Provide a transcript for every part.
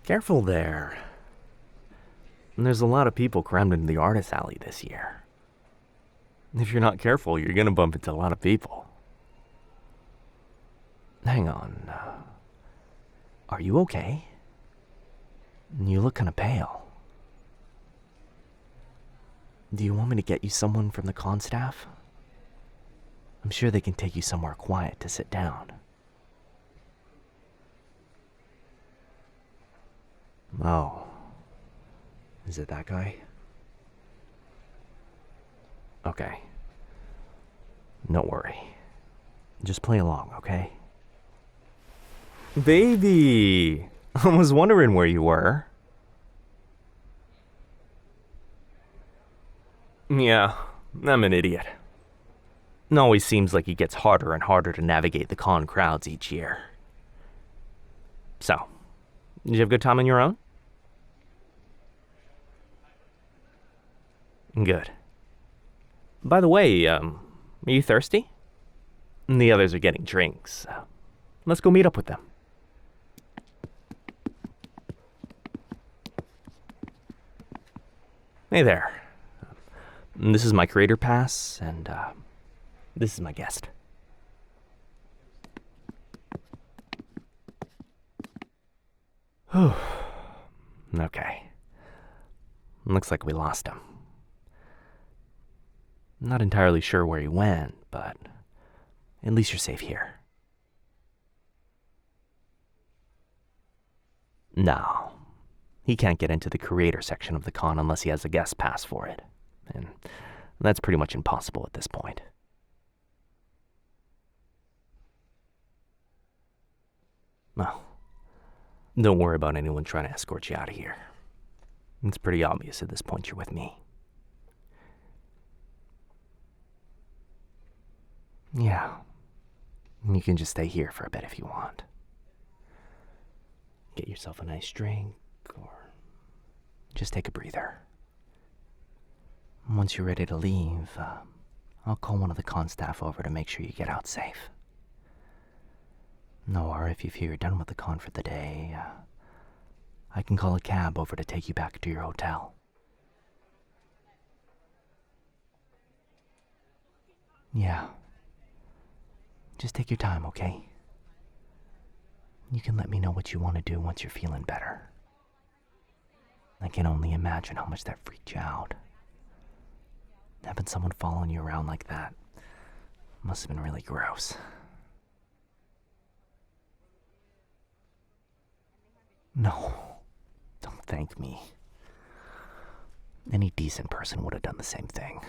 Careful there. There's a lot of people crammed into the artist alley this year. If you're not careful, you're gonna bump into a lot of people. Hang on. Are you okay? You look kind of pale. Do you want me to get you someone from the con staff? I'm sure they can take you somewhere quiet to sit down. Oh. Is it that guy? Okay. Don't worry. Just play along, okay? Baby! I was wondering where you were. Yeah, I'm an idiot. It always seems like it gets harder and harder to navigate the con crowds each year. So, did you have a good time on your own? Good. By the way, are you thirsty? The others are getting drinks, so let's go meet up with them. Hey there. This is my creator pass, and this is my guest. Okay. Looks like we lost him. Not entirely sure where he went, but at least you're safe here. No. He can't get into the creator section of the con unless he has a guest pass for it. And that's pretty much impossible at this point. Well, don't worry about anyone trying to escort you out of here. It's pretty obvious at this point you're with me. Yeah. You can just stay here for a bit if you want. Get yourself a nice drink, or just take a breather. Once you're ready to leave, I'll call one of the con staff over to make sure you get out safe. Or if you feel you're done with the con for the day, I can call a cab over to take you back to your hotel. Yeah. Just take your time, okay? You can let me know what you want to do once you're feeling better. I can only imagine how much that freaked you out. Having someone following you around like that must have been really gross. No, don't thank me. Any decent person would have done the same thing.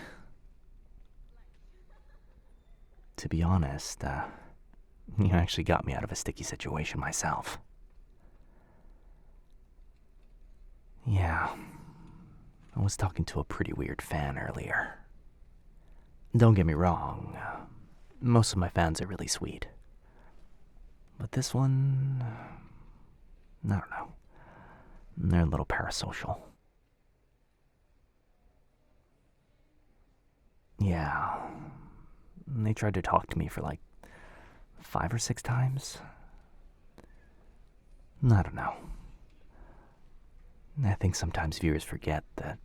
To be honest, you actually got me out of a sticky situation myself. Yeah, I was talking to a pretty weird fan earlier. Don't get me wrong, most of my fans are really sweet. But this one, I don't know. They're a little parasocial. Yeah, they tried to talk to me for like 5 or 6 times. I don't know. I think sometimes viewers forget that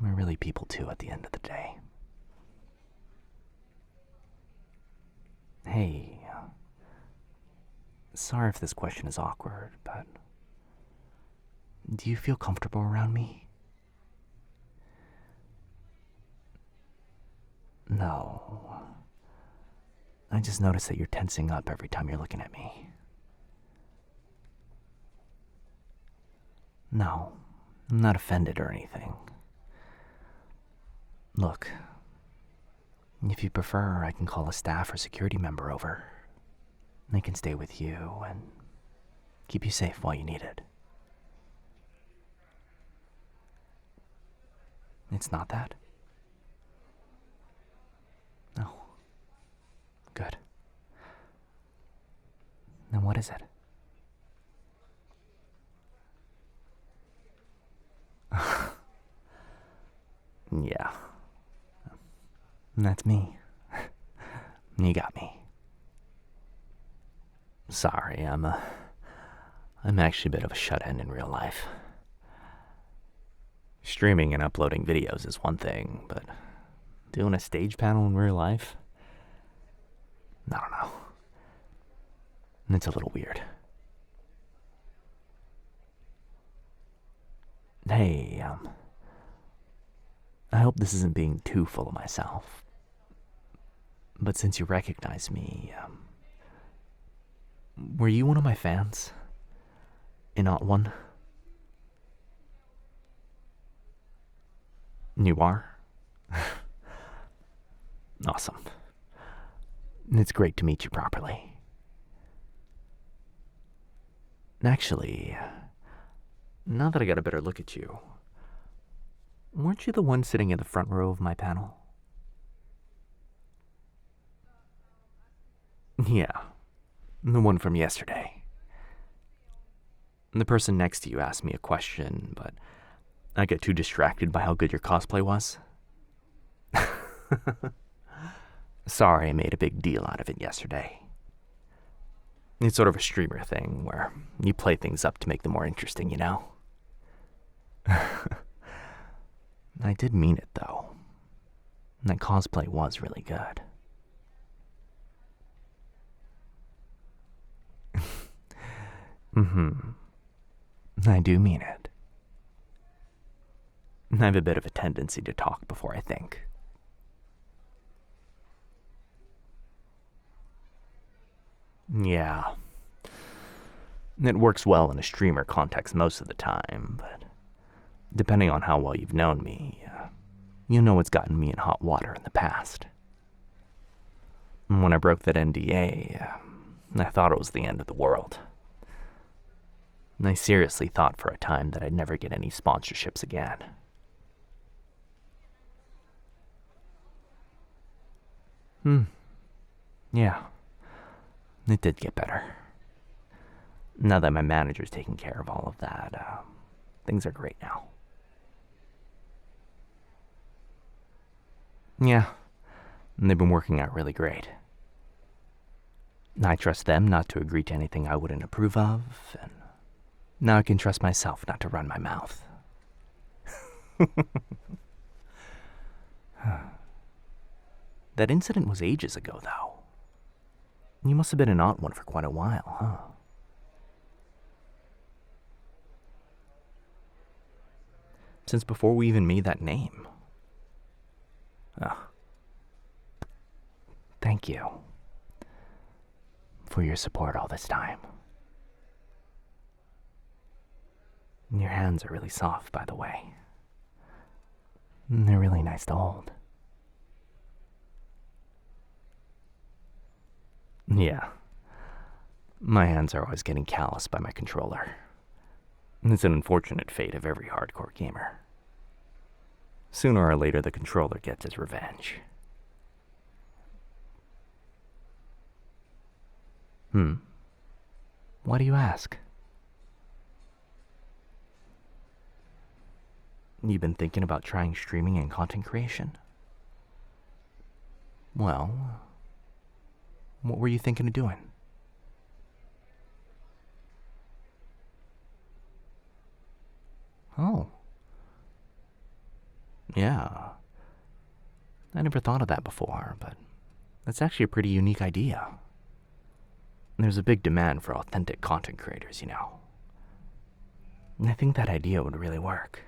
we're really people too at the end of the day. Hey, sorry if this question is awkward, but do you feel comfortable around me? No. I just noticed that you're tensing up every time you're looking at me. No, I'm not offended or anything. Look, if you prefer, I can call a staff or security member over. They can stay with you and keep you safe while you need it. It's not that? No. Good. Then what is it? Yeah. That's me. You got me. Sorry, I'm I'm actually a bit of a shut-in in real life. Streaming and uploading videos is one thing, but doing a stage panel in real life? I don't know. It's a little weird. Hey, I hope this isn't being too full of myself. But since you recognize me, were you one of my fans? And not one? You are? Awesome. It's great to meet you properly. Actually, now that I got a better look at you, weren't you the one sitting in the front row of my panel? Yeah, the one from yesterday. The person next to you asked me a question, but I got too distracted by how good your cosplay was. Sorry I made a big deal out of it yesterday. It's sort of a streamer thing where you play things up to make them more interesting, you know? I did mean it, though. That cosplay was really good. I do mean it. I have a bit of a tendency to talk before I think. Yeah. It works well in a streamer context most of the time, but depending on how well you've known me, you know what's gotten me in hot water in the past. When I broke that NDA, I thought it was the end of the world. I seriously thought for a time that I'd never get any sponsorships again. Yeah. It did get better. Now that my manager's taking care of all of that, things are great now. Yeah, they've been working out really great. I trust them not to agree to anything I wouldn't approve of, and now I can trust myself not to run my mouth. That incident was ages ago, though. You must have been an odd one for quite a while, huh? Since before we even made that name. Oh. Thank you for your support all this time. Your hands are really soft, by the way. They're really nice to hold. Yeah. My hands are always getting calloused by my controller. It's an unfortunate fate of every hardcore gamer. Sooner or later, the controller gets his revenge. Why do you ask? You've been thinking about trying streaming and content creation? Well, what were you thinking of doing? Oh. Yeah. I never thought of that before, but that's actually a pretty unique idea. There's a big demand for authentic content creators, you know. And I think that idea would really work.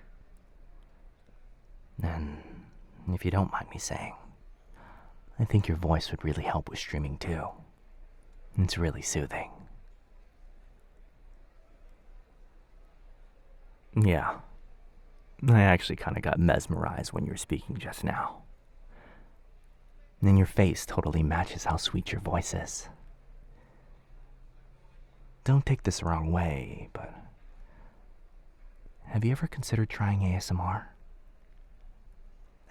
And if you don't mind me saying, I think your voice would really help with streaming too. It's really soothing. Yeah. I actually kind of got mesmerized when you were speaking just now. And your face totally matches how sweet your voice is. Don't take this the wrong way, but have you ever considered trying ASMR?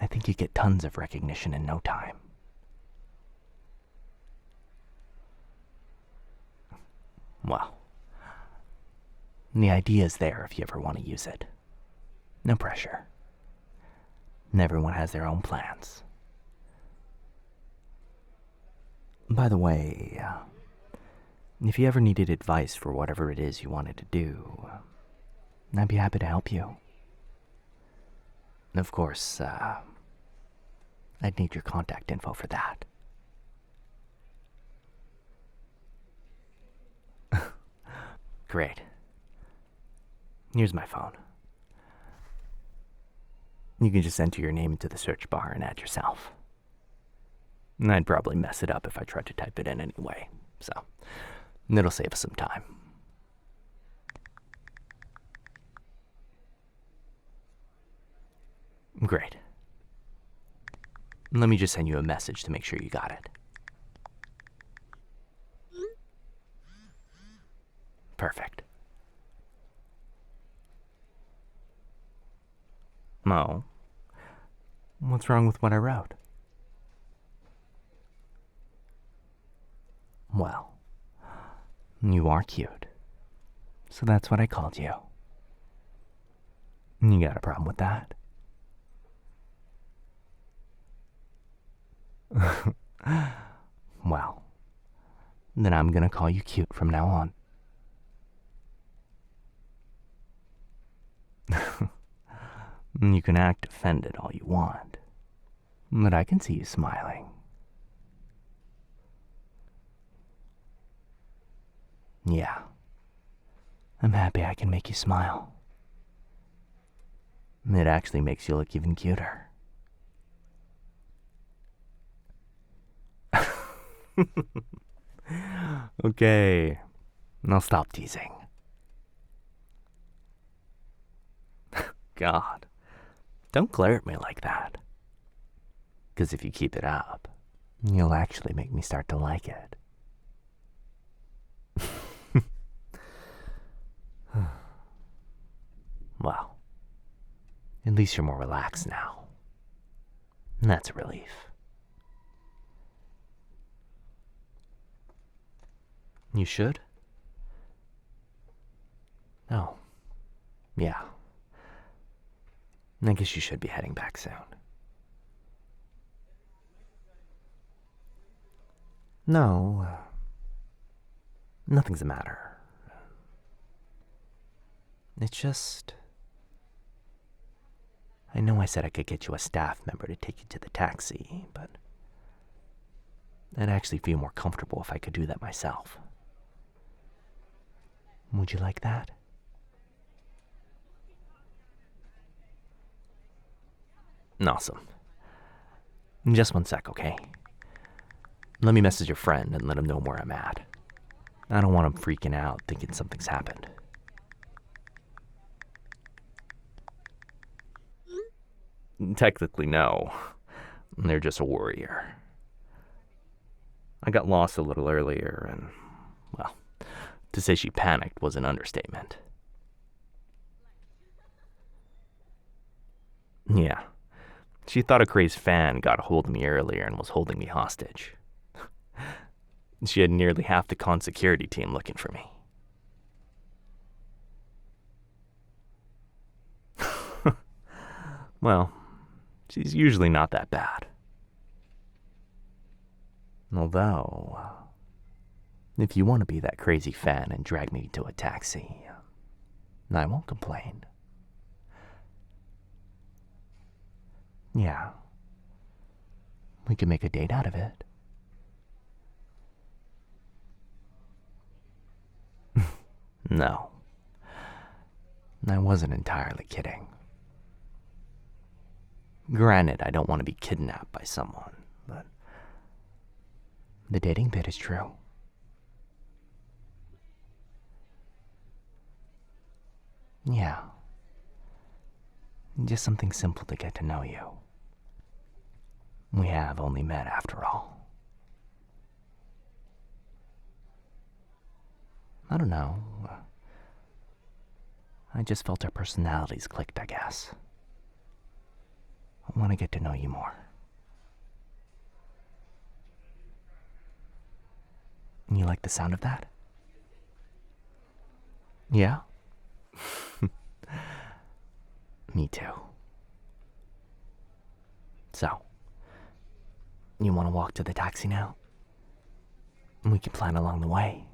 I think you'd get tons of recognition in no time. Well, the idea's there if you ever want to use it. No pressure. And everyone has their own plans. By the way, If you ever needed advice for whatever it is you wanted to do, I'd be happy to help you. Of course, I'd need your contact info for that. Great. Here's my phone. You can just enter your name into the search bar and add yourself. And I'd probably mess it up if I tried to type it in anyway, so it'll save us some time. Great. Let me just send you a message to make sure you got it. Perfect. Oh. What's wrong with what I wrote? Well, you are cute. So that's what I called you. You got a problem with that? Well, then I'm gonna call you cute from now on. You can act offended all you want, but I can see you smiling. Yeah, I'm happy I can make you smile. It actually makes you look even cuter. Okay, I'll stop teasing. God, don't glare at me like that. 'Cause if you keep it up, you'll actually make me start to like it. Well, at least you're more relaxed now. That's a relief. You should? Oh, yeah. I guess you should be heading back soon. No, nothing's the matter. It's just... I know I said I could get you a staff member to take you to the taxi, but I'd actually feel more comfortable if I could do that myself. Would you like that? Awesome. Just one sec, okay? Let me message your friend and let him know where I'm at. I don't want him freaking out thinking something's happened. Technically, no. They're just a warrior. I got lost a little earlier and, well, to say she panicked was an understatement. Yeah. She thought a crazed fan got a hold of me earlier and was holding me hostage. She had nearly half the con security team looking for me. Well, she's usually not that bad. Although, if you want to be that crazy fan and drag me to a taxi, I won't complain. Yeah. We could make a date out of it. No. I wasn't entirely kidding. Granted, I don't want to be kidnapped by someone, but the dating bit is true. Yeah. Just something simple to get to know you. We have only met after all. I don't know. I just felt our personalities clicked, I guess. I want to get to know you more. You like the sound of that? Yeah? Me too. So, you want to walk to the taxi now? We can plan along the way.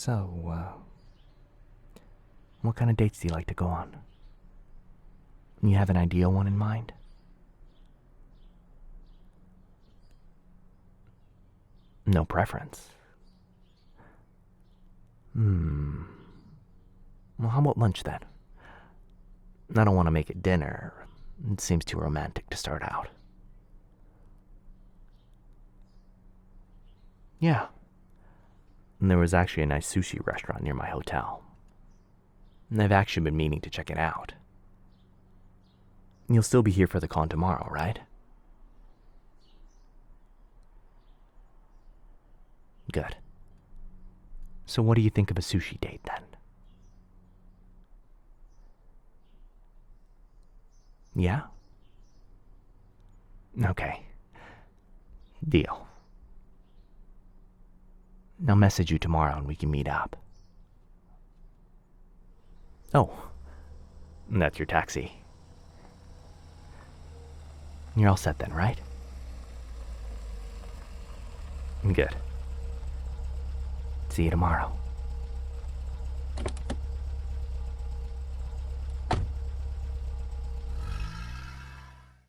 So, what kind of dates do you like to go on? You have an ideal one in mind? No preference. Well, how about lunch then? I don't want to make it dinner. It seems too romantic to start out. Yeah. And there was actually a nice sushi restaurant near my hotel. And I've actually been meaning to check it out. You'll still be here for the con tomorrow, right? Good. So what do you think of a sushi date then? Yeah? Okay. Deal. I'll message you tomorrow and we can meet up. Oh, that's your taxi. You're all set then, right? Good. See you tomorrow.